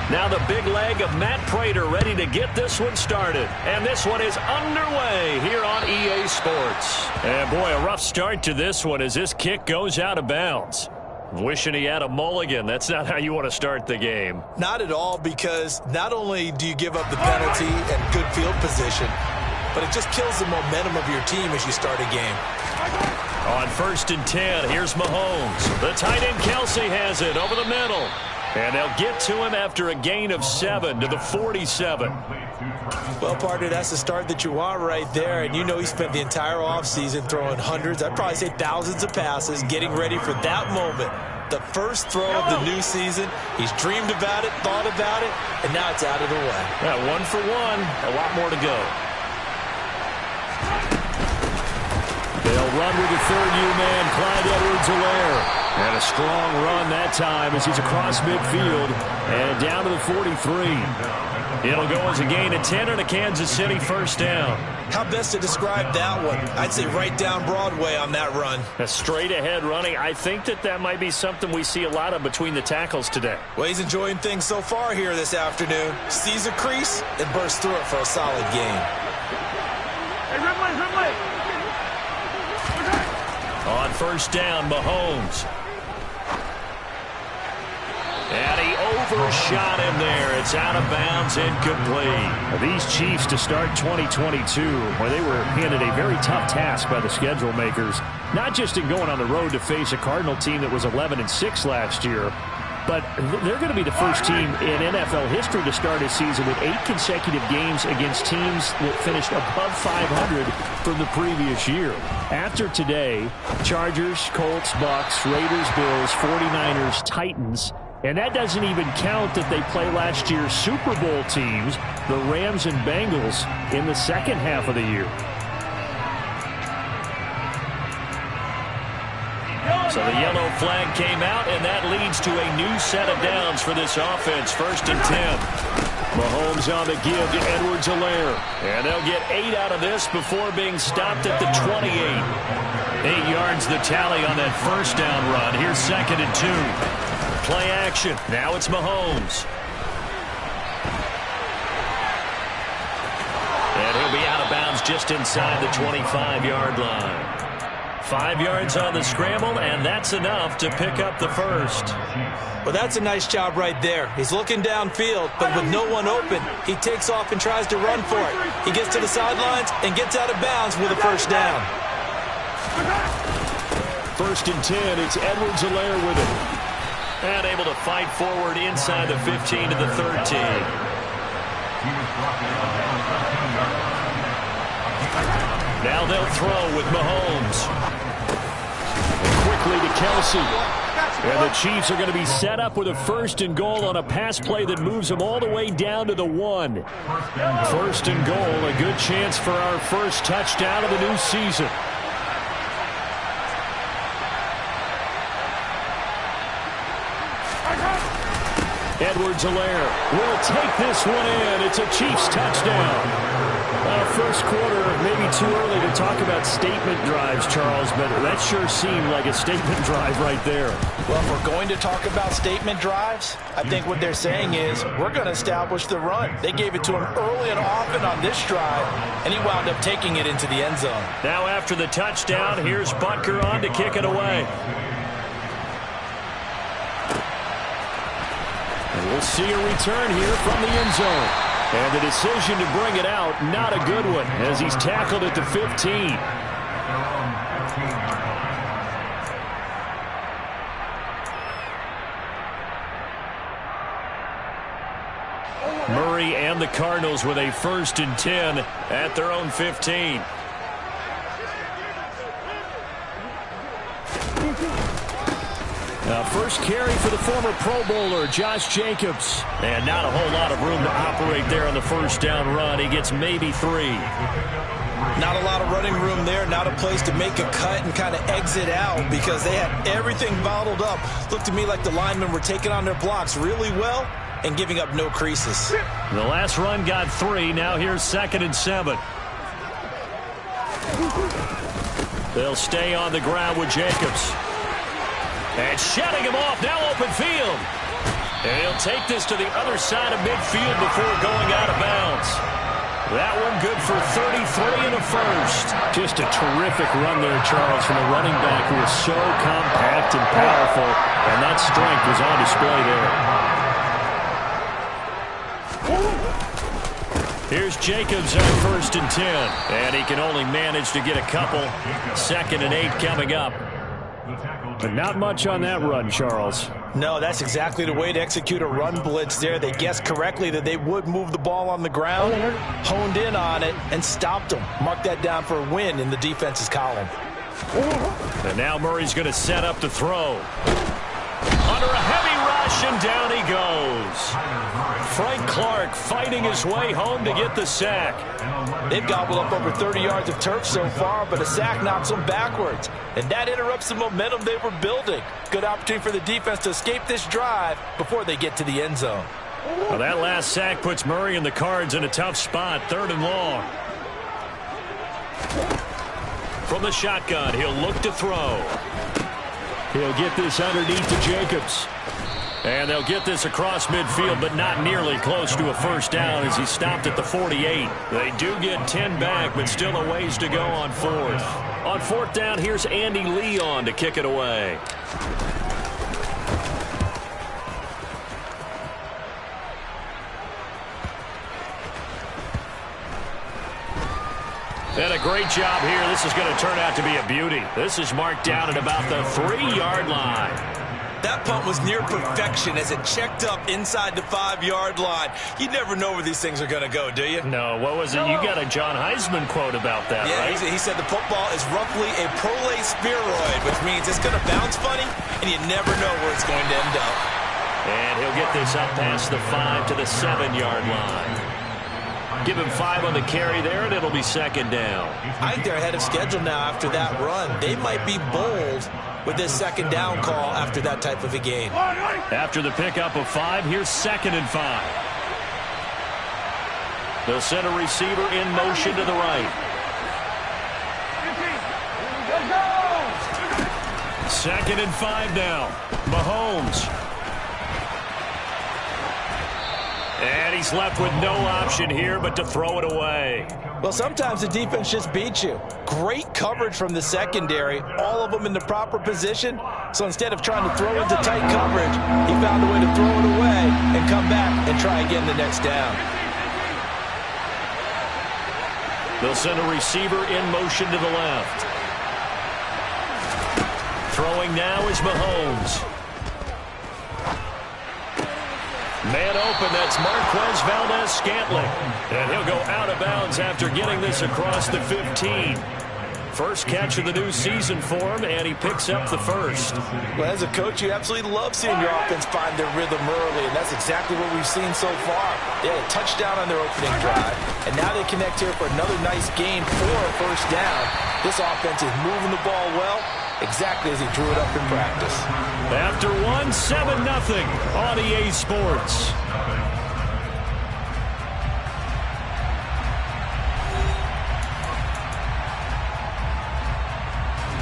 Now the big leg of Matt Prater ready to get this one started. And this one is underway here on EA Sports. And boy, a rough start to this one as this kick goes out of bounds. Wishing he had a mulligan. That's not how you want to start the game. Not at all, because not only do you give up the penalty and good field position, but it just kills the momentum of your team as you start a game. On 1st and 10, here's Mahomes. The tight end Kelsey has it over the middle. And they'll get to him after a gain of 7 to the 47. Well, partner, that's the start that you want right there. And you know he spent the entire offseason throwing hundreds, I'd probably say thousands of passes, getting ready for that moment. The first throw of the new season. He's dreamed about it, thought about it, and now it's out of the way. Yeah, 1 for 1. A lot more to go. They'll run with the third U-man, Clyde Edwards-Helaire. And a strong run that time as he's across midfield and down to the 43. It'll go as a gain of 10 and a Kansas City first down. How best to describe that one? I'd say right down Broadway on that run. A straight ahead running. I think that might be something we see a lot of between the tackles today. Well, he's enjoying things so far here this afternoon. Sees a crease and bursts through it for a solid gain. Hey, Ridley. On 1st down, Mahomes. And he overshot him there. It's out of bounds, incomplete. These Chiefs to start 2022, where they were handed a very tough task by the schedule makers, not just in going on the road to face a Cardinal team that was 11-6 last year, but they're going to be the first team in NFL history to start a season with 8 consecutive games against teams that finished above 500 from the previous year. After today, Chargers, Colts, Bucks, Raiders, Bills, 49ers, Titans. And that doesn't even count that they play last year's Super Bowl teams, the Rams and Bengals, in the second half of the year. So the yellow flag came out, and that leads to a new set of downs for this offense. 1st and 10. Mahomes on the give to Edwards-Helaire. And they'll get 8 out of this before being stopped at the 28. 8 yards the tally on that first down run. Here's 2nd and 2. Play action. Now it's Mahomes. And he'll be out of bounds just inside the 25-yard line. 5 yards on the scramble, and that's enough to pick up the first. Well, that's a nice job right there. He's looking downfield, but with no one open, he takes off and tries to run for it. He gets to the sidelines and gets out of bounds with a first down. 1st and 10, it's Edwards-Helaire with it. And able to fight forward inside the 15 to the 13. Now they'll throw with Mahomes. Quickly to Kelsey. And the Chiefs are going to be set up with a 1st and goal on a pass play that moves them all the way down to the 1. 1st and goal, a good chance for our first touchdown of the new season. Edwards-Helaire will take this one in. It's a Chiefs touchdown. First quarter, maybe too early to talk about statement drives, Charles, but that sure seemed like a statement drive right there. Well, if we're going to talk about statement drives, I think what they're saying is we're going to establish the run. They gave it to him early and often on this drive, and he wound up taking it into the end zone. Now after the touchdown, here's Butker on to kick it away. And we'll see a return here from the end zone. And the decision to bring it out, not a good one, as he's tackled at the 15. Murray and the Cardinals with a 1st and 10 at their own 15. First carry for the former Pro Bowler, Josh Jacobs. And not a whole lot of room to operate there on the first down run. He gets maybe 3. Not a lot of running room there, not a place to make a cut and kind of exit out because they had everything bottled up. Looked to me like the linemen were taking on their blocks really well and giving up no creases. The last run got 3. Now here's 2nd and 7. They'll stay on the ground with Jacobs. And shutting him off, now open field. And he'll take this to the other side of midfield before going out of bounds. That one good for 33 and a first. Just a terrific run there, Charles, from a running back who is so compact and powerful, and that strength was on display there. Here's Jacobs on 1st and 10, and he can only manage to get a couple. 2nd and 8 coming up. But not much on that run, Charles. No, that's exactly the way to execute a run blitz there. They guessed correctly that they would move the ball on the ground, honed in on it, and stopped them. Mark that down for a win in the defense's column. And now Murray's going to set up the throw. Under a heavy rush, and down he goes. Frank Clark fighting his way home to get the sack. They've gobbled up over 30 yards of turf so far, but a sack knocks them backwards. And that interrupts the momentum they were building. Good opportunity for the defense to escape this drive before they get to the end zone. Well, that last sack puts Murray and the Cards in a tough spot, 3rd and long. From the shotgun, he'll look to throw. He'll get this underneath to Jacobs. And they'll get this across midfield, but not nearly close to a first down as he stopped at the 48. They do get 10 back, but still a ways to go on 4th. On 4th down, here's Andy Leon to kick it away. And a great job here. This is going to turn out to be a beauty. This is marked down at about the 3-yard line. That punt was near perfection as it checked up inside the 5-yard line. You never know where these things are going to go, do you? No, what was it? You got a John Heisman quote about that, yeah, right? He said the football is roughly a prolate spheroid, which means it's going to bounce funny, and you never know where it's going to end up. And he'll get this up past the 5 to the 7-yard line. Give him 5 on the carry there, and it'll be 2nd down. I think they're ahead of schedule now after that run. They might be bold with this 2nd down call after that type of a game. After the pickup of 5, here's 2nd and 5. They'll send a receiver in motion to the right. 2nd and 5 now. Mahomes. And he's left with no option here but to throw it away. Well, sometimes the defense just beats you. Great coverage from the secondary, all of them in the proper position. So instead of trying to throw into tight coverage, he found a way to throw it away and come back and try again the next down. They'll send a receiver in motion to the left. Throwing now is Mahomes. Man open, that's Marquez Valdez-Scantling. And he'll go out of bounds after getting this across the 15. First catch of the new season for him, and he picks up the first. Well, as a coach, you absolutely love seeing your offense find their rhythm early, and that's exactly what we've seen so far. They had a touchdown on their opening drive, and now they connect here for another nice gain for a first down. This offense is moving the ball well, exactly as he drew it up in practice. After 7-0 on EA Sports.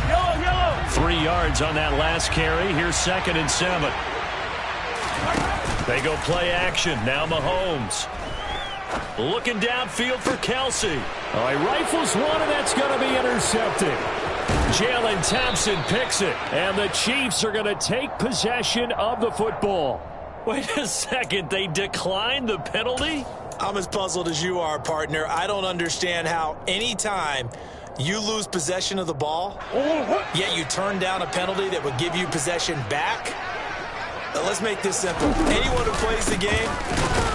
Yellow. 3 yards on that last carry. Here's 2nd and 7. They go play action. Now Mahomes. Looking downfield for Kelsey. All right, rifles one, and that's going to be intercepted. Jalen Thompson picks it. And the Chiefs are going to take possession of the football. Wait a second. They declined the penalty? I'm as puzzled as you are, partner. I don't understand how anytime you lose possession of the ball, yet you turn down a penalty that would give you possession back. Let's make this simple. Anyone who plays the game,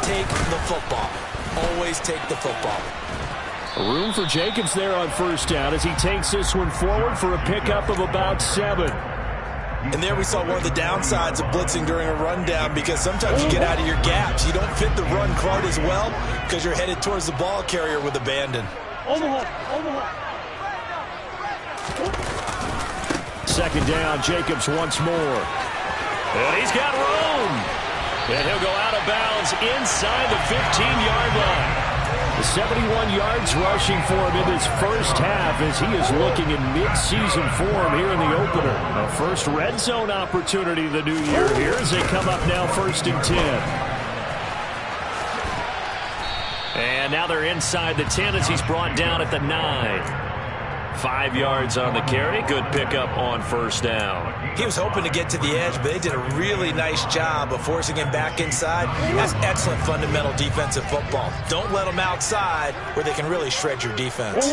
take the football. Always take the football. Room for Jacobs there on first down as he takes this one forward for a pickup of about 7. And there we saw one of the downsides of blitzing during a rundown, because sometimes you get out of your gaps. You don't fit the run quite as well because you're headed towards the ball carrier with abandon. Second down, Jacobs once more. And he's got room. And he'll go out of bounds inside the 15-yard line. The 71 yards rushing for him in this first half as he is looking in mid-season form here in the opener. A first red zone opportunity the new year here as they come up now 1st and 10. And now they're inside the 10 as he's brought down at the 9. 5 yards on the carry. Good pickup on first down. He was hoping to get to the edge, but they did a really nice job of forcing him back inside. That's excellent fundamental defensive football. Don't let them outside where they can really shred your defense.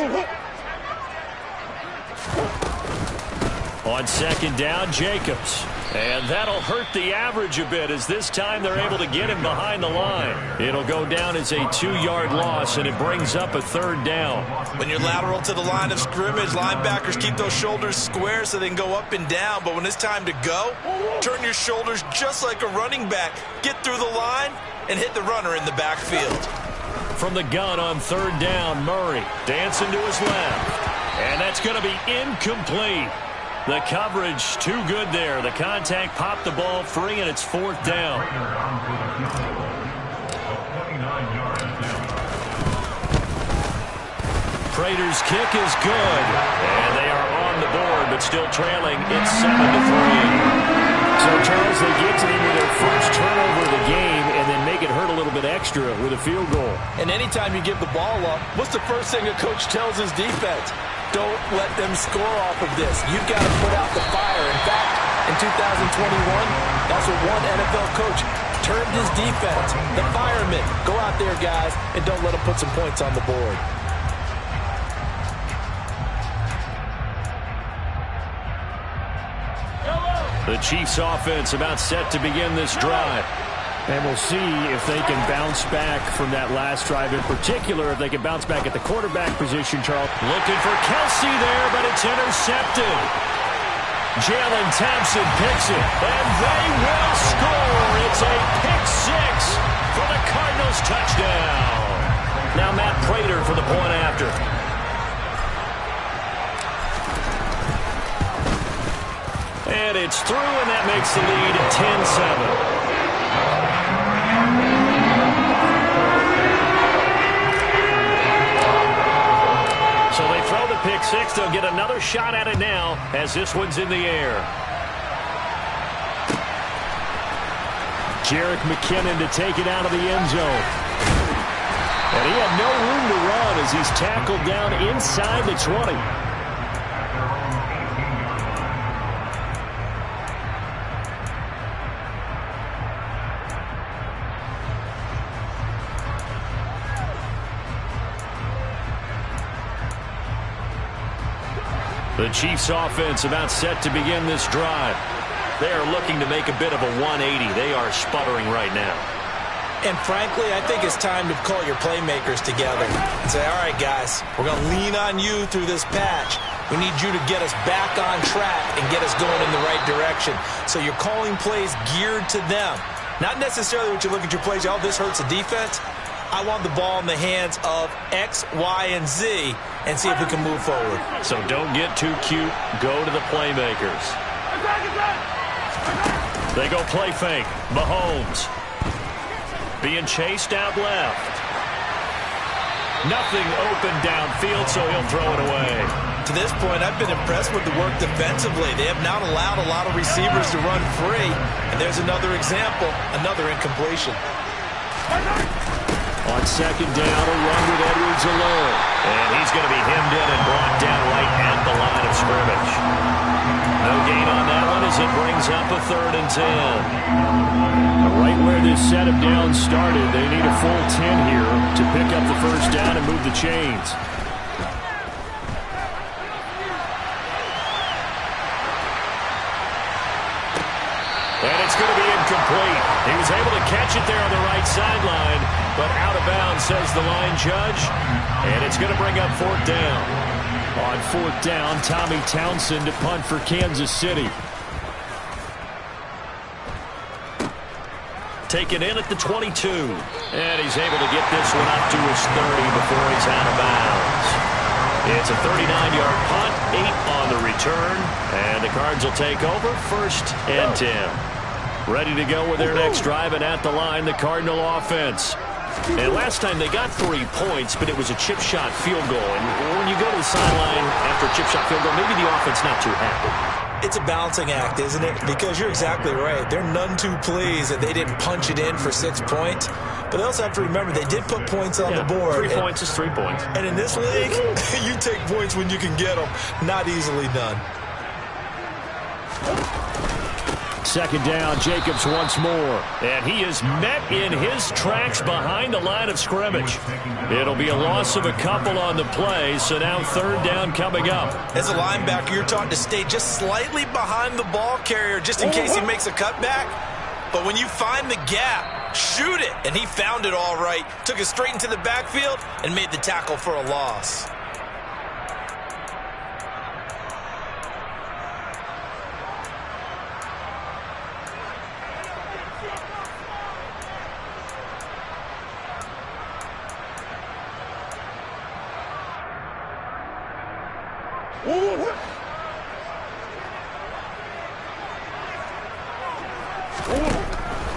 On 2nd down, Jacobs. And that'll hurt the average a bit as this time they're able to get him behind the line. It'll go down as a 2-yard loss, and it brings up a 3rd down. When you're lateral to the line of scrimmage, linebackers keep those shoulders square so they can go up and down. But when it's time to go, turn your shoulders just like a running back. Get through the line and hit the runner in the backfield. From the gun on 3rd down, Murray dancing to his left. And that's going to be incomplete. The coverage too good there. The contact popped the ball free, and it's 4th down. Prater's kick is good. And they are on the board, but still trailing. It's 7-3. So, Charles, they get to him with their first turnover of the game and then make it hurt a little bit extra with a field goal. And anytime you give the ball up, what's the first thing a coach tells his defense? Don't let them score off of this. You've got to put out the fire. In fact, in 2021, that's what one NFL coach termed his defense. The firemen. Go out there, guys, and don't let them put some points on the board. The Chiefs offense about set to begin this drive. And we'll see if they can bounce back from that last drive. In particular, if they can bounce back at the quarterback position, Charles. Looking for Kelsey there, but it's intercepted. Jalen Thompson picks it, and they will score. It's a pick 6 for the Cardinals touchdown. Now Matt Prater for the point after. And it's through, and that makes the lead at 10-7. So they throw the pick 6. They'll get another shot at it now as this one's in the air. Jerick McKinnon to take it out of the end zone. And he had no room to run as he's tackled down inside the 20. The Chiefs offense about set to begin this drive. They are looking to make a bit of a 180. They are sputtering right now. And frankly, I think it's time to call your playmakers together and say, all right, guys, we're going to lean on you through this patch. We need you to get us back on track and get us going in the right direction. So you're calling plays geared to them. Not necessarily what you look at your plays, oh, this hurts the defense. I want the ball in the hands of X, Y, and Z and see if we can move forward. So don't get too cute. Go to the playmakers. They go play fake. Mahomes being chased out left. Nothing open downfield, so he'll throw it away. To this point, I've been impressed with the work defensively. They have not allowed a lot of receivers to run free. And there's another example, another incompletion. On 2nd down, a run with Edwards-Helaire. And he's going to be hemmed in and brought down right at the line of scrimmage. No gain on that one as it brings up a 3rd and 10. Right where this set of downs started, they need a full 10 here to pick up the first down and move the chains. And it's going to be incomplete. He was able to catch it there on the right sideline, but out of bounds, says the line judge. And it's going to bring up 4th down. On 4th down, Tommy Townsend to punt for Kansas City. Taken in at the 22. And he's able to get this one up to his 30 before he's out of bounds. It's a 39-yard punt, 8 on the return. And the Cards will take over 1st and 10. Ready to go with their next drive, and at the line, the Cardinal offense. And last time they got 3 points, but it was a chip shot field goal. And when you go to the sideline after a chip shot field goal, maybe the offense not too happy. It's a balancing act, isn't it? Because you're exactly right. They're none too pleased that they didn't punch it in for 6 points. But they also have to remember they did put points on the board. 3 points is 3 points. And in this league, you take points when you can get them. Not easily done. Second down, Jacobs once more. And he is met in his tracks behind the line of scrimmage. It'll be a loss of a couple on the play, so now third down coming up. As a linebacker, you're taught to stay just slightly behind the ball carrier just in case he makes a cutback. But when you find the gap, shoot it. And he found it all right. Took it straight into the backfield and made the tackle for a loss.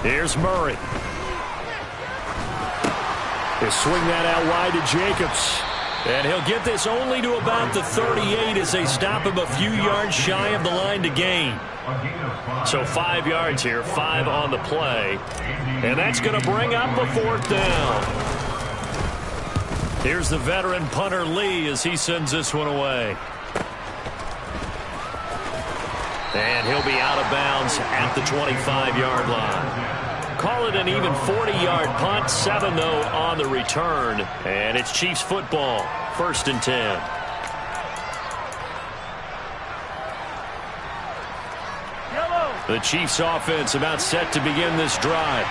Here's Murray. He'll swing that out wide to Jacobs. And he'll get this only to about the 38 as they stop him a few yards shy of the line to gain. So 5 yards here, 5 on the play. And that's going to bring up a fourth down. Here's the veteran punter Lee as he sends this one away. And he'll be out of bounds at the 25-yard line. Call it an even 40-yard punt, 7 though on the return. And it's Chiefs football, 1st and 10. The Chiefs offense about set to begin this drive.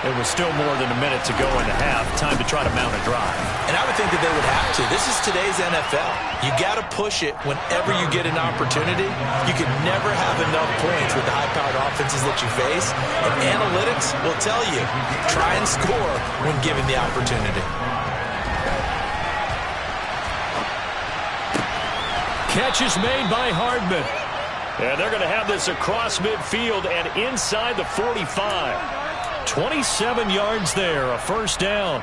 It was still more than a minute to go in the half. Time to try to mount a drive. And I would think that they would have to. This is today's NFL. You got to push it whenever you get an opportunity. You can never have enough points with the high-powered offenses that you face. And analytics will tell you, try and score when given the opportunity. Catch is made by Hardman. And they're going to have this across midfield and inside the 45. 27 yards there, a first down.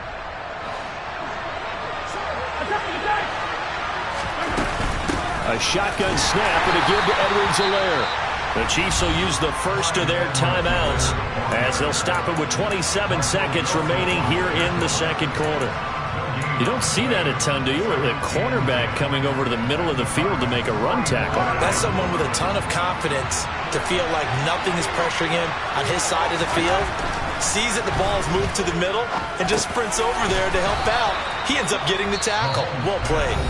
A shotgun snap and a give to Edwards-Helaire. The Chiefs will use the first of their timeouts as they'll stop it with 27 seconds remaining here in the second quarter. You don't see that a ton, do you? A cornerback coming over to the middle of the field to make a run tackle. That's someone with a ton of confidence to feel like nothing is pressuring him on his side of the field. Sees that the ball is moved to the middle and just sprints over there to help out. He ends up getting the tackle. Well played.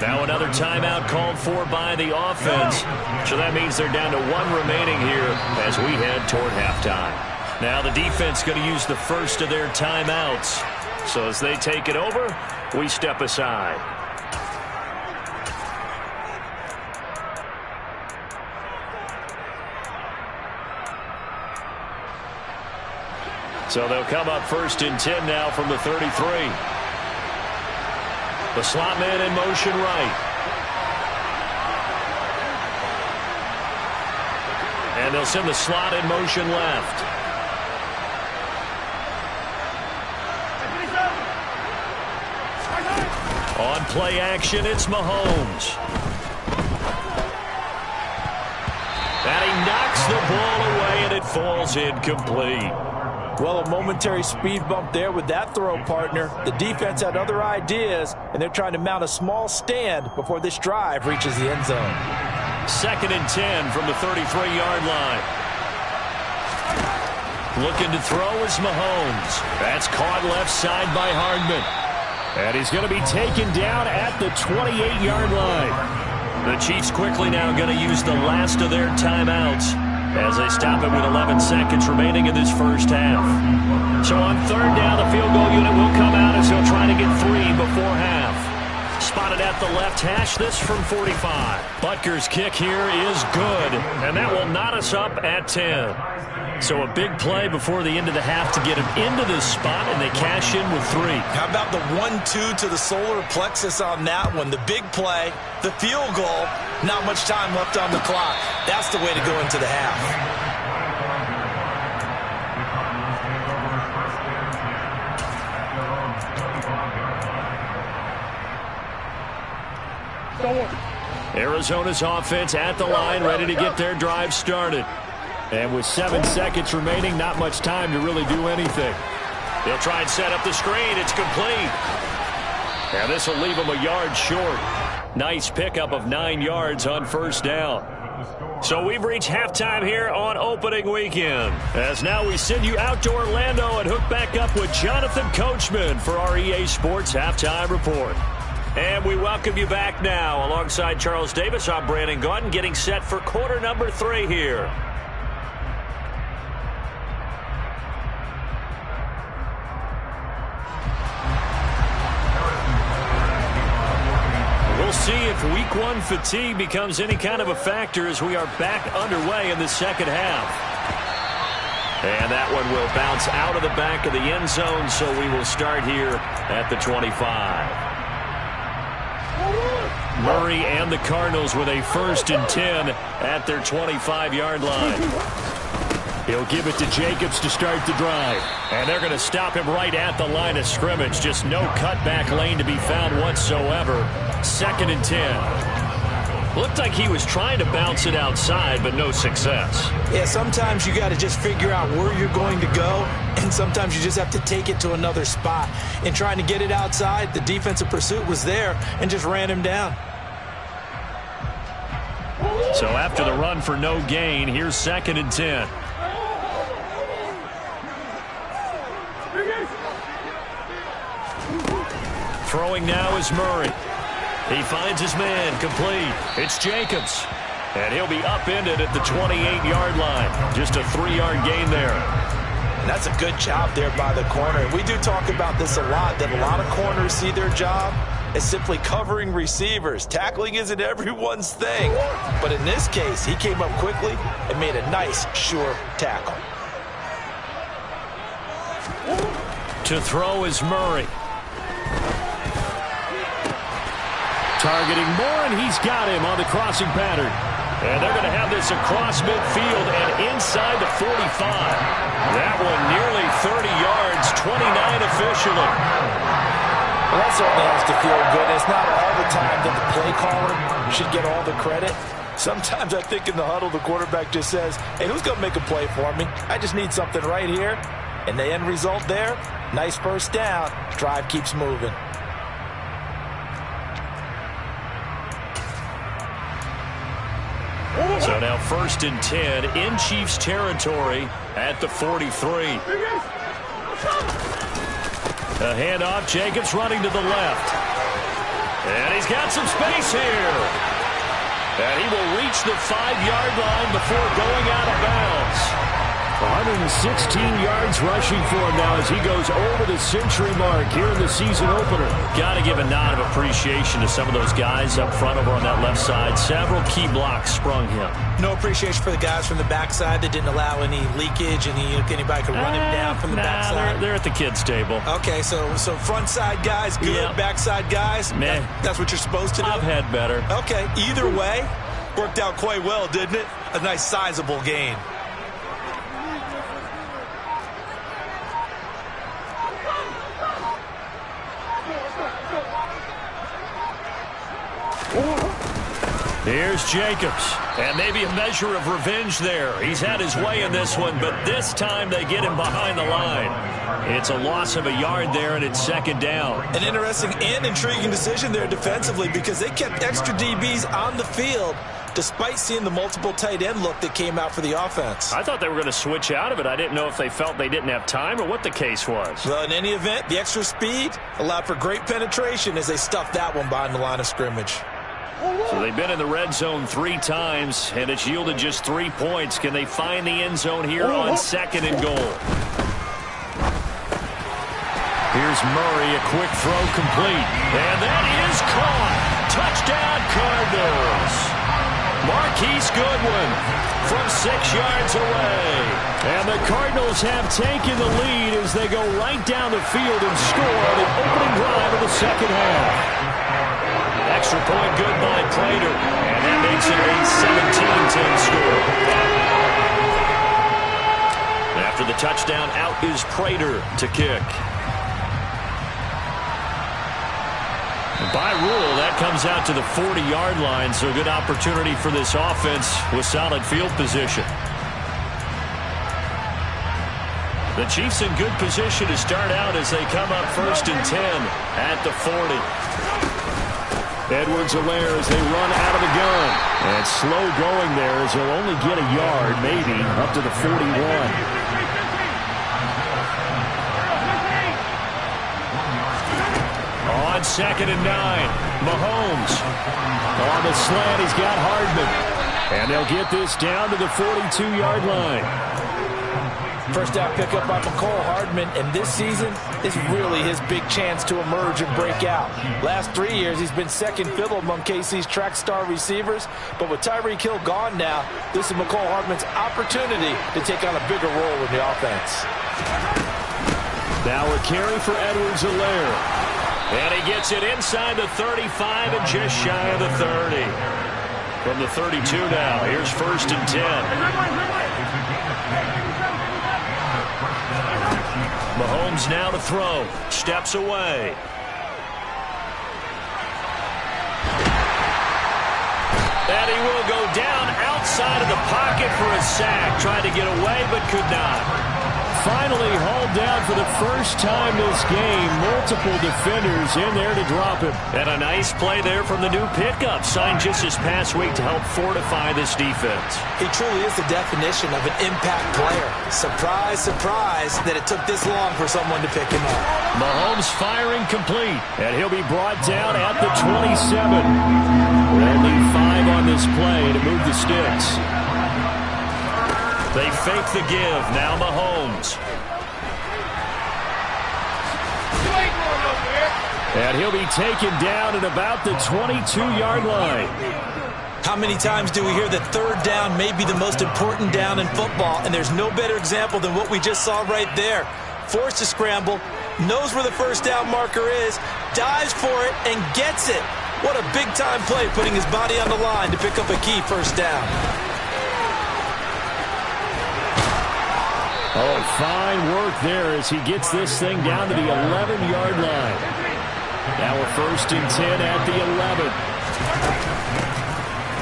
Now another timeout called for by the offense. So that means they're down to 1 remaining here as we head toward halftime. Now the defense going to use the first of their timeouts. So as they take it over, we step aside. So they'll come up 1st and 10 now from the 33. The slot man in motion right. And they'll send the slot in motion left. On play action, it's Mahomes. And he knocks the ball away, and it falls incomplete. Well, a momentary speed bump there with that throw, partner. The defense had other ideas, and they're trying to mount a small stand before this drive reaches the end zone. 2nd and 10 from the 33-yard line. Looking to throw is Mahomes. That's caught left side by Hardman. And he's going to be taken down at the 28-yard line. The Chiefs quickly now going to use the last of their timeouts as they stop it with 11 seconds remaining in this first half. So on 3rd down, the field goal unit will come out as they'll try to get 3 before half. Spotted at the left hash, this from 45. Butker's kick here is good, and that will knot us up at 10. So a big play before the end of the half to get him into this spot, and they cash in with 3. How about the 1-2 to the solar plexus on that one? The big play, the field goal, not much time left on the clock. That's the way to go into the half. Arizona's offense at the line, ready to get their drive started. And with 7 seconds remaining, not much time to really do anything. They'll try and set up the screen. It's complete. And this will leave them a yard short. Nice pickup of 9 yards on first down. So we've reached halftime here on opening weekend. As now we send you out to Orlando and hook back up with Jonathan Coachman for our EA Sports Halftime Report. And we welcome you back now. Alongside Charles Davis, I'm Brandon Gaudin, getting set for quarter number 3 here. We'll see if week 1 fatigue becomes any kind of a factor as we are back underway in the second half. And that one will bounce out of the back of the end zone, so we will start here at the 25. Murray and the Cardinals with a 1st and 10 at their 25-yard line. He'll give it to Jacobs to start the drive. And they're going to stop him right at the line of scrimmage. Just no cutback lane to be found whatsoever. 2nd and 10. Looked like he was trying to bounce it outside, but no success. Yeah, sometimes you got to just figure out where you're going to go, and sometimes you just have to take it to another spot. In trying to get it outside, the defensive pursuit was there and just ran him down. So after the run for no gain, here's 2nd and 10. Throwing now is Murray. He finds his man, complete. It's Jacobs. And he'll be upended at the 28-yard line. Just a 3-yard gain there. That's a good job there by the corner. We do talk about this a lot, that a lot of corners see their job as simply covering receivers. Tackling isn't everyone's thing. But in this case, he came up quickly and made a nice, sure tackle. To throw is Murray. Targeting Moore, and he's got him on the crossing pattern. And they're going to have this across midfield and inside the 45. That one nearly 30 yards, 29 officially. Well, that certainly has to feel good. It's not all the time that the play caller should get all the credit. Sometimes I think in the huddle, the quarterback just says, hey, who's going to make a play for me? I just need something right here. And the end result there, nice 1st down. Drive keeps moving. So now 1st and 10 in Chiefs territory at the 43. A handoff, Jacobs running to the left. And he's got some space here. And he will reach the 5-yard line before going out of bounds. 116 yards rushing for him now as he goes over the century mark here in the season opener. Got to give a nod of appreciation to some of those guys up front over on that left side. Several key blocks sprung him. No appreciation for the guys from the backside that didn't allow any leakage, and anybody could run him down from the backside. They're at the kids' table. Okay, so front side guys, good. Yep. Backside guys, man, that's what you're supposed to do? I've had better. Okay, either way, worked out quite well, didn't it? A nice sizable gain. Here's Jacobs, and maybe a measure of revenge there. He's had his way in this one, but this time they get him behind the line. It's a loss of a yard there, and it's 2nd down. An interesting and intriguing decision there defensively because they kept extra DBs on the field despite seeing the multiple tight end look that came out for the offense. I thought they were going to switch out of it. I didn't know if they felt they didn't have time or what the case was. Well, in any event, the extra speed allowed for great penetration as they stuffed that one behind the line of scrimmage. So they've been in the red zone 3 times, and it's yielded just 3 points. Can they find the end zone here on 2nd and goal? Here's Murray, a quick throw complete. And that is caught. Touchdown, Cardinals. Marquise Goodwin from 6 yards away. And the Cardinals have taken the lead as they go right down the field and score the opening drive of the second half. Extra point good by Prater, and that makes it a 17-10 score. After the touchdown, out is Prater to kick. By rule, that comes out to the 40-yard line, so good opportunity for this offense with solid field position. The Chiefs in good position to start out as they come up 1st and 10 at the 40. Edwards-Helaire as they run out of the gun. And slow going there as they'll only get a yard, maybe, up to the 41. On 2nd and 9, Mahomes. On the slant, he's got Hardman. And they'll get this down to the 42-yard line. First down pickup by McCole Hardman, and this season is really his big chance to emerge and break out. Last 3 years, he's been second fiddle among KC's track star receivers, but with Tyreek Hill gone now, this is McCole Hardman's opportunity to take on a bigger role in the offense. Now a carry for Edwards-Helaire. And he gets it inside the 35 and just shy of the 30. From the 32 now, here's 1st and 10. Mahomes now to throw. Steps away. And he will go down outside of the pocket for a sack. Tried to get away, but could not. Finally hauled down for the first time this game. Multiple defenders in there to drop him. And a nice play there from the new pickup. Signed just this past week to help fortify this defense. He truly is the definition of an impact player. Surprise, surprise that it took this long for someone to pick him up. Mahomes firing complete. And he'll be brought down at the 27. Only 5 on this play to move the sticks. They fake the give. Now Mahomes. And he'll be taken down at about the 22-yard line. How many times do we hear that third down may be the most important down in football, and there's no better example than what we just saw right there. Forced to scramble, knows where the first down marker is, dives for it, and gets it. What a big-time play, putting his body on the line to pick up a key first down. Oh, fine work there as he gets this thing down to the 11-yard line. Now we're 1st and 10 at the 11.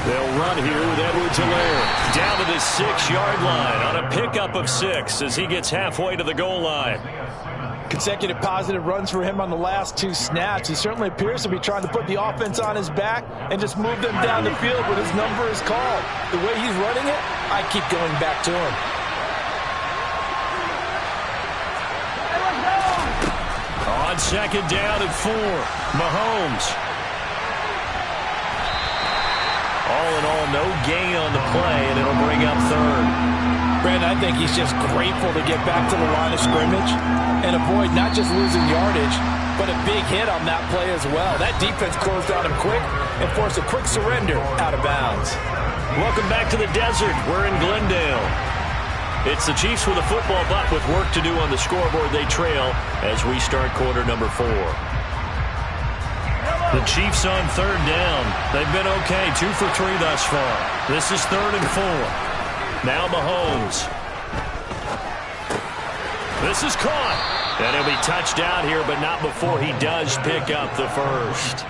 They'll run here with Edwards-Helaire down to the 6-yard line on a pickup of 6 as he gets halfway to the goal line. Consecutive positive runs for him on the last 2 snaps. He certainly appears to be trying to put the offense on his back and just move them down the field when his number is called. The way he's running it, I keep going back to him. On 2nd down and 4, Mahomes. All in all, no gain on the play, and it'll bring up 3rd. Brandon, I think he's just grateful to get back to the line of scrimmage and avoid not just losing yardage, but a big hit on that play as well. That defense closed on him quick and forced a quick surrender out of bounds. Welcome back to the desert. We're in Glendale. It's the Chiefs with a football, but with work to do on the scoreboard. They trail as we start quarter number 4. The Chiefs on 3rd down. They've been okay, 2 for 3 thus far. This is 3rd and 4. Now Mahomes. This is caught. And he'll be touched out here, but not before he does pick up the first.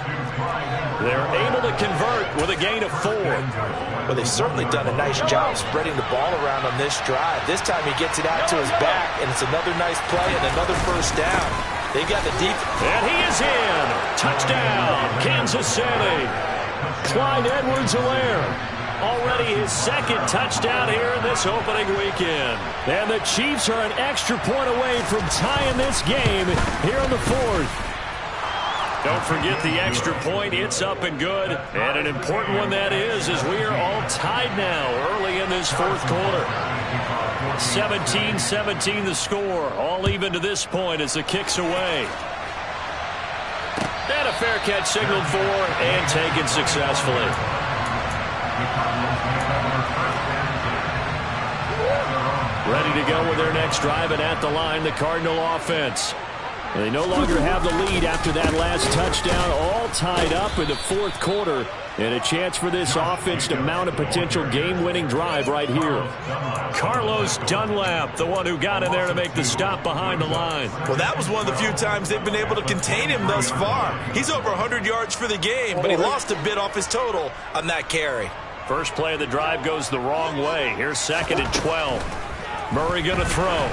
They're able to convert with a gain of 4. Well, they've certainly done a nice job spreading the ball around on this drive. This time he gets it out to his back, and it's another nice play and another first down. They got the deep. And he is in. Touchdown, Kansas City. Clyde Edwards-Helaire. Already his 2nd touchdown here in this opening weekend. And the Chiefs are an extra point away from tying this game here in the 4th. Don't forget the extra point. It's up and good. And an important one that is, as we are all tied now early in this 4th quarter. 17-17 the score. All even to this point as the kick's away. And a fair catch signaled for and taken successfully. Ready to go with their next drive, and at the line, the Cardinal offense. They no longer have the lead after that last touchdown, all tied up in the fourth quarter, and a chance for this offense to mount a potential game-winning drive right here. Carlos Dunlap, the one who got in there to make the stop behind the line. Well, that was one of the few times they've been able to contain him thus far. He's over 100 yards for the game, but he lost a bit off his total on that carry. First play of the drive goes the wrong way. Here's 2nd and 12. Murray going to throw.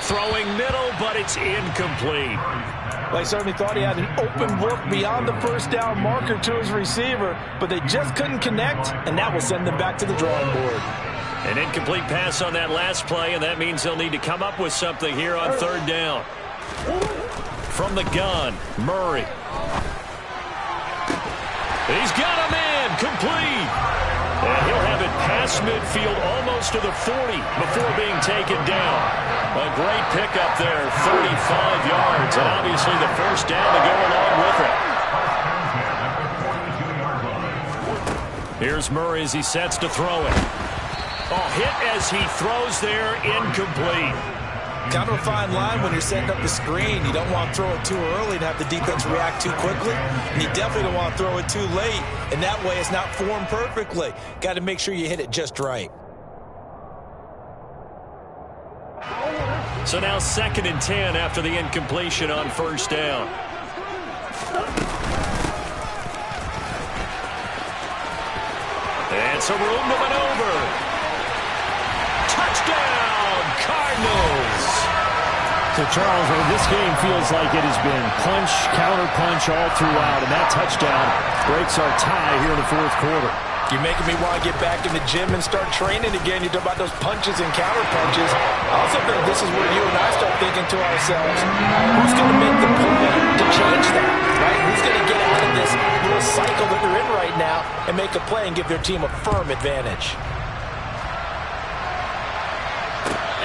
Throwing middle, but it's incomplete. Well, he certainly thought he had an open look beyond the first down marker to his receiver, but they just couldn't connect, and that will send them back to the drawing board. An incomplete pass on that last play, and that means they'll need to come up with something here on 3rd down. From the gun, Murray. He's got him in, complete. And he'll have it past midfield almost to the 40 before being taken down. A great pickup there, 35 yards, and obviously the first down to go along with it. Here's Murray as he sets to throw it. Oh, hit as he throws there, incomplete. Kind of a fine line when you're setting up the screen. You don't want to throw it too early and have the defense react too quickly. And you definitely don't want to throw it too late. And that way it's not formed perfectly. Got to make sure you hit it just right. So now 2nd and 10 after the incompletion on 1st down. And some room to maneuver. Touchdown, Cardinals. So, Charles, this game feels like it has been punch, counter-punch all throughout, and that touchdown breaks our tie here in the fourth quarter. You're making me want to get back in the gym and start training again. You talk about those punches and counter-punches. I also think this is where you and I start thinking to ourselves, who's going to make the play to change that, right? Who's going to get out of this little cycle that they're in right now and make a play and give their team a firm advantage?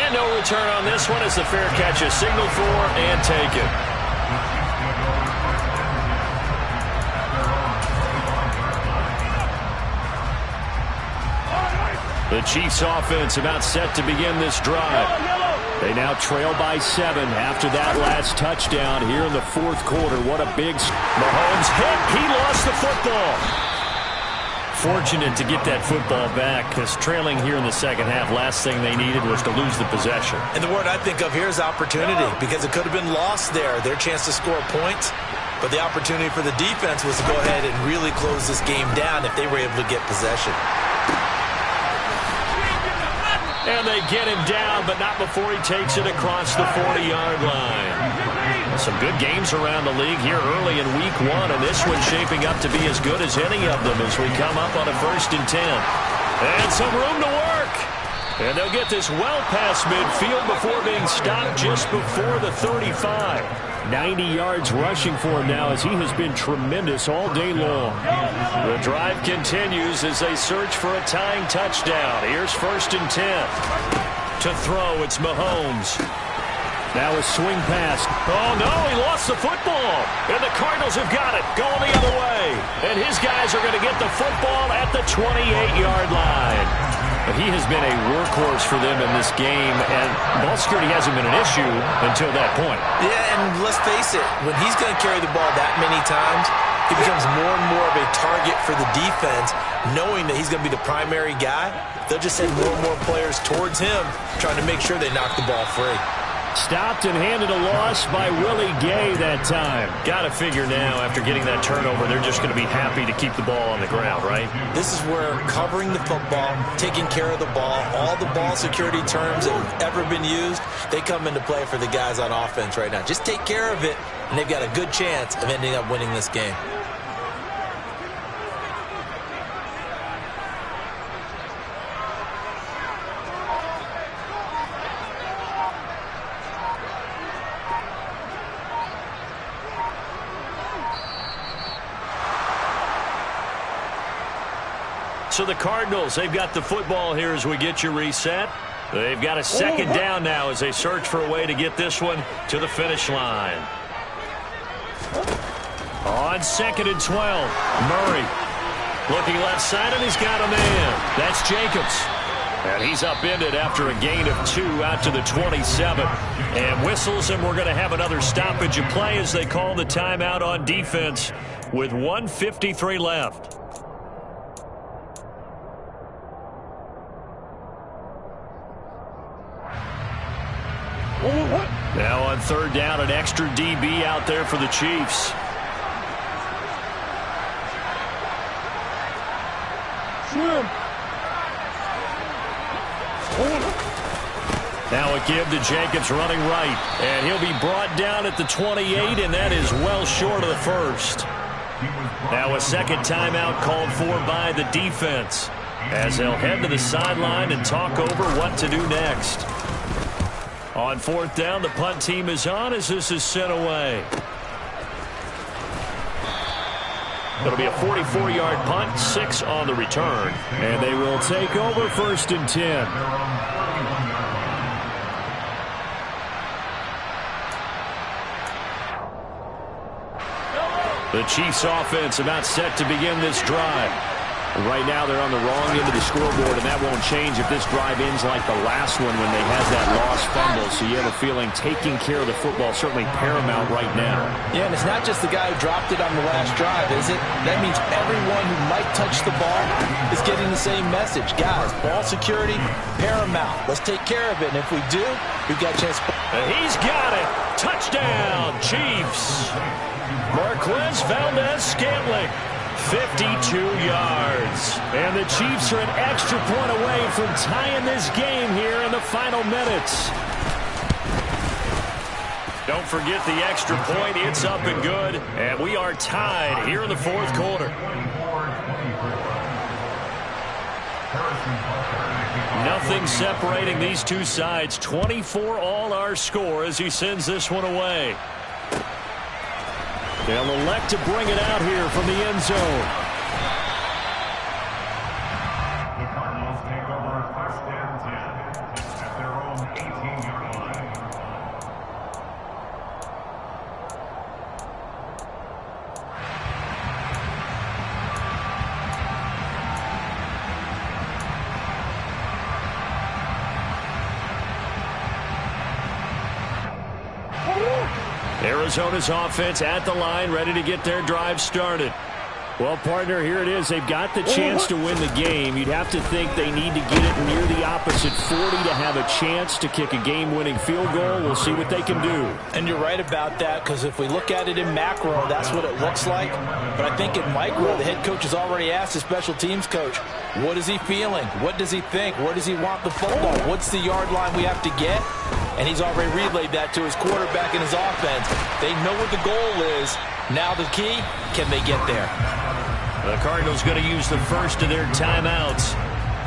And no return on this one as the fair catch is signaled for and taken. The Chiefs offense about set to begin this drive. They now trail by 7 after that last touchdown here in the fourth quarter. What a big... Mahomes hit. He lost the football. Fortunate to get that football back because trailing here in the second half, last thing they needed was to lose the possession. And the word I think of here is opportunity because it could have been lost there, their chance to score points. But the opportunity for the defense was to go ahead and really close this game down if they were able to get possession. And they get him down, but not before he takes it across the 40-yard line. Some good games around the league here early in week 1, and this one's shaping up to be as good as any of them as we come up on a 1st and 10. And some room to work. And they'll get this well past midfield before being stopped just before the 35. 90 yards rushing for him now as he has been tremendous all day long. The drive continues as they search for a tying touchdown. Here's 1st and 10. To throw, it's Mahomes. Now a swing pass. Oh, no, he lost the football. And the Cardinals have got it, going the other way. And his guys are going to get the football at the 28-yard line. But he has been a workhorse for them in this game, and ball security hasn't been an issue until that point. Yeah, and let's face it, when he's going to carry the ball that many times, he becomes more and more of a target for the defense, knowing that he's going to be the primary guy. They'll just send more and more players towards him, trying to make sure they knock the ball free. Stopped and handed a loss by Willie Gay that time. Got to figure now, after getting that turnover, they're just going to be happy to keep the ball on the ground, right? This is where covering the football, taking care of the ball, all the ball security terms that have ever been used, they come into play for the guys on offense right now. Just take care of it, and they've got a good chance of ending up winning this game. So the Cardinals, they've got the football here as we get you reset. They've got a 2nd down now as they search for a way to get this one to the finish line. On 2nd and 12, Murray looking left side, and he's got a man. That's Jacobs. And he's upended after a gain of 2 out to the 27. And whistles, and we're going to have another stoppage of play as they call the timeout on defense with 1:53 left. Now on third down, an extra DB out there for the Chiefs. Now a give to Jacobs running right. And he'll be brought down at the 28, and that is well short of the first. Now a second timeout called for by the defense as they'll head to the sideline and talk over what to do next. On fourth down, the punt team is on as this is sent away. It'll be a 44-yard punt, 6 on the return. And they will take over 1st and 10. The Chiefs offense about set to begin this drive. Right now they're on the wrong end of the scoreboard, and that won't change if this drive ends like the last one when they had that lost fumble. So you have a feeling taking care of the football certainly paramount right now. Yeah, and it's not just the guy who dropped it on the last drive, is it? That means everyone who might touch the ball is getting the same message. Guys, ball security, paramount. Let's take care of it, and if we do, we've got a chance. He's got it. Touchdown, Chiefs. Marquez Valdez-Scantling. 52 yards. And the Chiefs are an extra point away from tying this game here in the final minutes. Don't forget the extra point. It's up and good. And we are tied here in the fourth quarter. Nothing separating these two sides. 24 all our score as he sends this one away. They'll elect to bring it out here from the end zone. The Cardinals take over 1st and 10 at their own 18-yard line. Arizona's offense at the line, ready to get their drive started. Well, partner, here it is. They've got the chance to win the game. You'd have to think they need to get it near the opposite 40 to have a chance to kick a game-winning field goal. We'll see what they can do. And you're right about that, because if we look at it in macro, that's what it looks like. But I think in micro, the head coach has already asked the special teams coach, what is he feeling? What does he think? Where does he want the football? What's the yard line we have to get? And he's already relayed that to his quarterback and his offense. They know what the goal is. Now the key, can they get there? The Cardinals going to use the first of their timeouts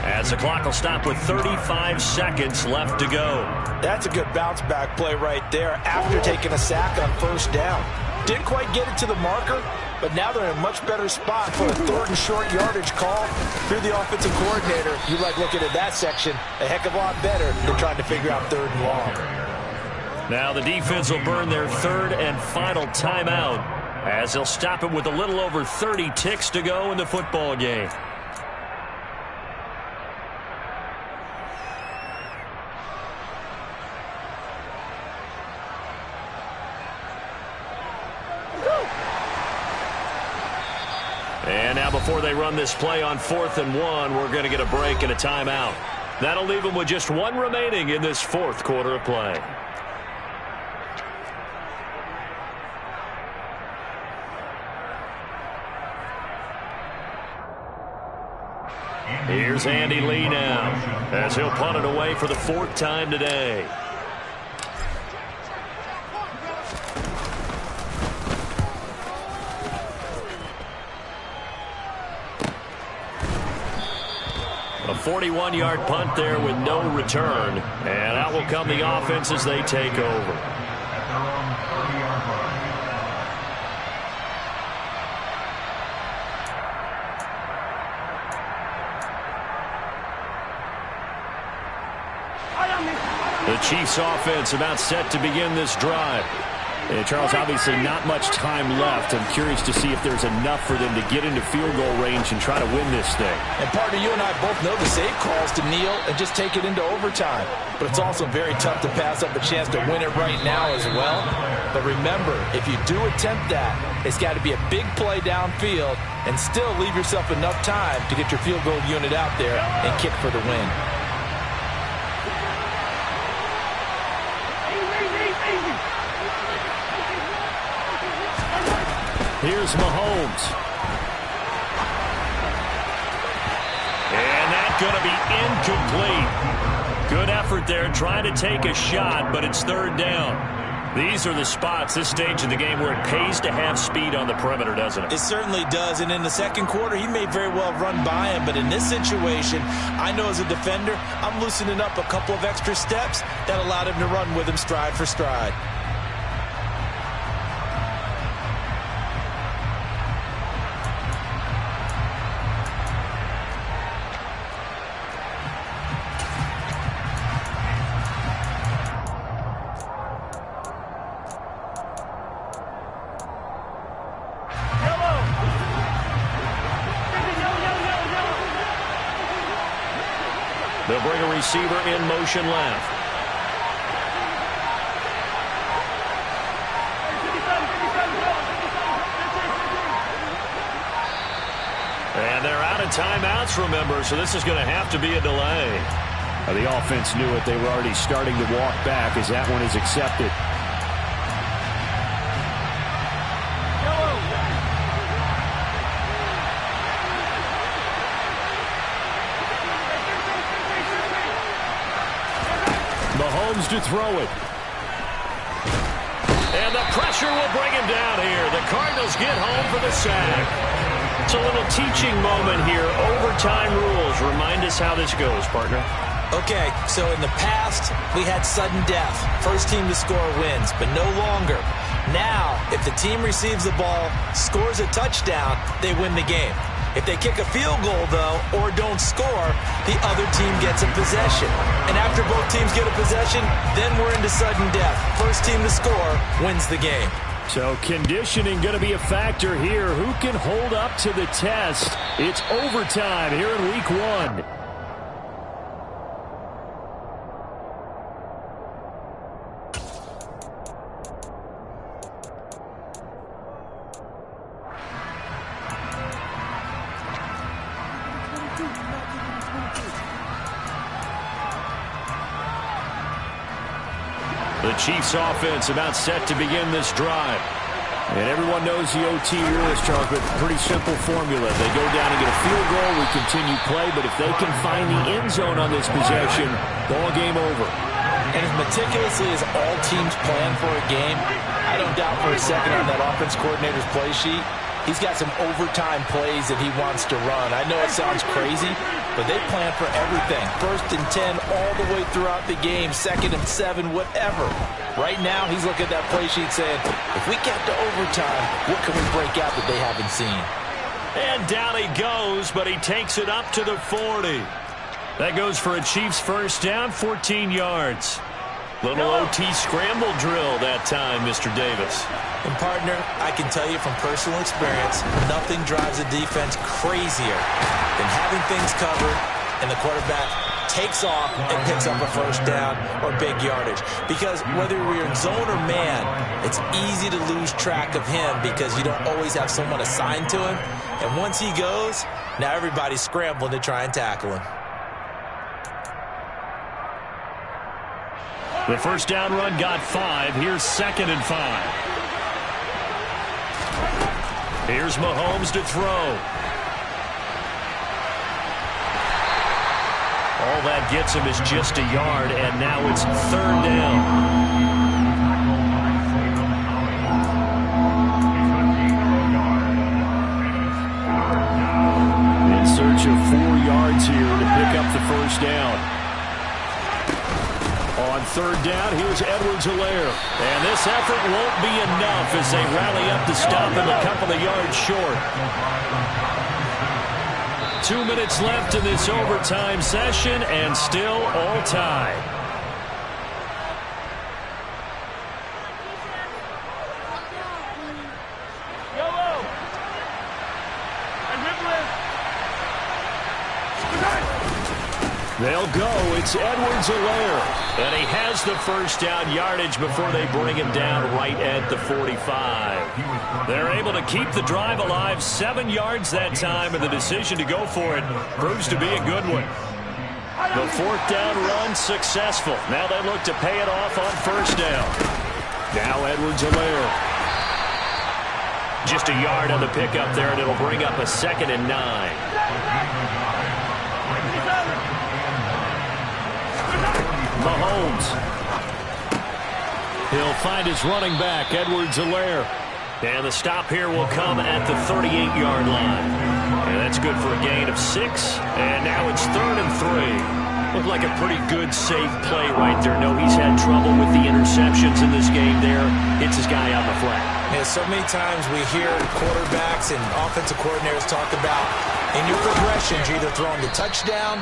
as the clock will stop with 35 seconds left to go. That's a good bounce-back play right there after taking a sack on 1st down. Didn't quite get it to the marker, but now they're in a much better spot for a 3rd and short yardage call. Through the offensive coordinator, you like looking at that section a heck of a lot better than trying to figure out 3rd and long. Now the defense will burn their 3rd and final timeout as they'll stop it with a little over 30 ticks to go in the football game. And now before they run this play on 4th and 1, we're going to get a break and a timeout. That'll leave them with just 1 remaining in this 4th quarter of play. Here's Andy Lee now as he'll punt it away for the 4th time today. A 41-yard punt there with no return. And out will come the offense as they take over. The Chiefs offense about set to begin this drive. And Charles, obviously not much time left. I'm curious to see if there's enough for them to get into field goal range and try to win this thing. And partner, you and I both know the safe calls to kneel and just take it into overtime. But it's also very tough to pass up a chance to win it right now as well. But remember, if you do attempt that, it's got to be a big play downfield and still leave yourself enough time to get your field goal unit out there and kick for the win. Here's Mahomes. And that's going to be incomplete. Good effort there trying to take a shot, but it's third down. These are the spots, this stage of the game, where it pays to have speed on the perimeter, doesn't it? It certainly does, and in the second quarter, he may very well run by him, but in this situation, I know as a defender, I'm loosening up a couple of extra steps that allowed him to run with him stride for stride. They'll bring a receiver in motion left. And they're out of timeouts, remember, so this is going to have to be a delay. The offense knew it. They were already starting to walk back as that one is accepted. Mahomes to throw it. And the pressure will bring him down here. The Cardinals get home for the sack. It's a little teaching moment here. Overtime rules. Remind us how this goes, partner. Okay, so in the past, we had sudden death. First team to score wins, but no longer. Now, if the team receives the ball, scores a touchdown, they win the game. If they kick a field goal, though, or don't score, the other team gets a possession. And after both teams get a possession, then we're into sudden death. First team to score wins the game. So conditioning going to be a factor here. Who can hold up to the test? It's overtime here in week 1. The Chiefs offense about set to begin this drive. And everyone knows the OT rules, Charles, but pretty simple formula. They go down and get a field goal, we continue play, but if they can find the end zone on this possession, ball game over. And as meticulously as all teams plan for a game, I don't doubt for a second on that offense coordinator's play sheet, he's got some overtime plays that he wants to run. I know it sounds crazy, but they plan for everything. 1st and 10 all the way throughout the game, 2nd and 7, whatever. Right now, he's looking at that play sheet saying, if we get to overtime, what can we break out that they haven't seen? And down he goes, but he takes it up to the 40. That goes for a Chiefs first down, 14 yards. Little OT scramble drill that time, Mr. Davis. And partner, I can tell you from personal experience, nothing drives a defense crazier than having things covered and the quarterback takes off and picks up a first down or big yardage. Because whether we're in zone or man, it's easy to lose track of him because you don't always have someone assigned to him. And once he goes, now everybody's scrambling to try and tackle him. The first down run got 5. Here's 2nd and 5. Here's Mahomes to throw. All that gets him is just a yard, and now it's 3rd down. In search of 4 yards here to pick up the first down. On 3rd down, here's Edwards-Helaire. And this effort won't be enough as they rally up to stop him a couple of yards short. 2 minutes left in this overtime session, and still all tied. They'll go. It's Edwards-Helaire. And he has the first down yardage before they bring him down right at the 45. They're able to keep the drive alive. 7 yards that time, and the decision to go for it proves to be a good one. The 4th down run successful. Now they look to pay it off on first down. Now Edwards-Helaire. Just a yard on the pickup there, and it'll bring up a 2nd and 9. Mahomes. He'll find his running back, Edwards-Helaire. And the stop here will come at the 38-yard line. And that's good for a gain of 6. And now it's 3rd and 3. Looked like a pretty good, safe play right there. No, he's had trouble with the interceptions in this game there. Hits his guy out in the flat. Yeah, so many times we hear quarterbacks and offensive coordinators talk about in your progressions, you're either throwing the touchdown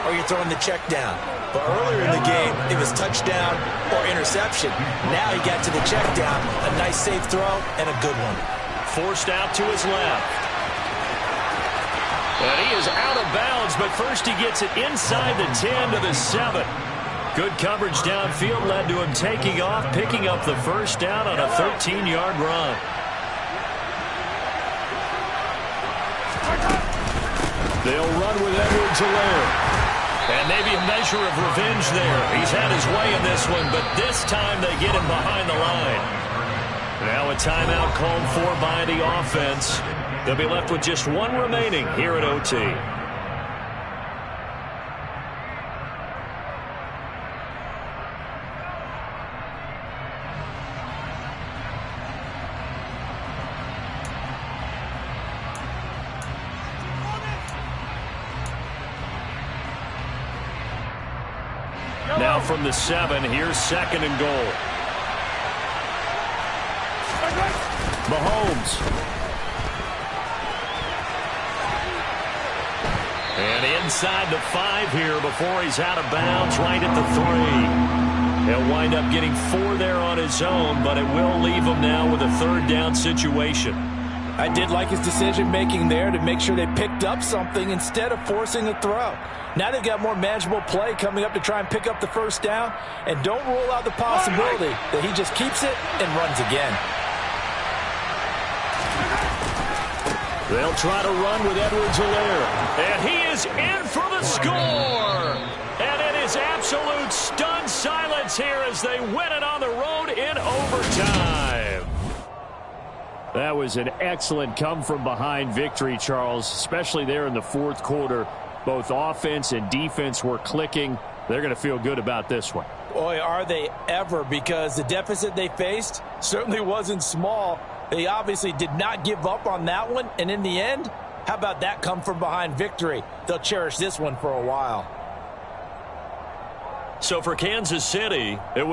or you're throwing the check down. But earlier in the game, it was touchdown or interception. Now he got to the check down, a nice safe throw, and a good one. Forced out to his left. And he is out of bounds, but first he gets it inside the 10 to the 7. Good coverage downfield led to him taking off, picking up the first down on a 13-yard run. They'll run with Edwards-Helaire. And maybe a measure of revenge there. He's had his way in this one, but this time they get him behind the line. Now a timeout called for by the offense. They'll be left with just 1 remaining here at OT. Now from the 7, here's 2nd and goal. Mahomes. And inside the 5 here before he's out of bounds right at the 3. He'll wind up getting 4 there on his own, but it will leave him now with a 3rd down situation. I did like his decision-making there to make sure they picked up something instead of forcing a throw. Now they've got more manageable play coming up to try and pick up the first down, and don't rule out the possibility that he just keeps it and runs again. They'll try to run with Edwards-Helaire, and he is in for the score. And it is absolute stunned silence here as they win it on the road in overtime. That was an excellent come-from-behind victory, Charles, especially there in the 4th quarter. Both offense and defense were clicking. They're going to feel good about this one. Boy, are they ever, because the deficit they faced certainly wasn't small. They obviously did not give up on that one, and in the end, how about that come-from-behind victory? They'll cherish this one for a while. So for Kansas City, it was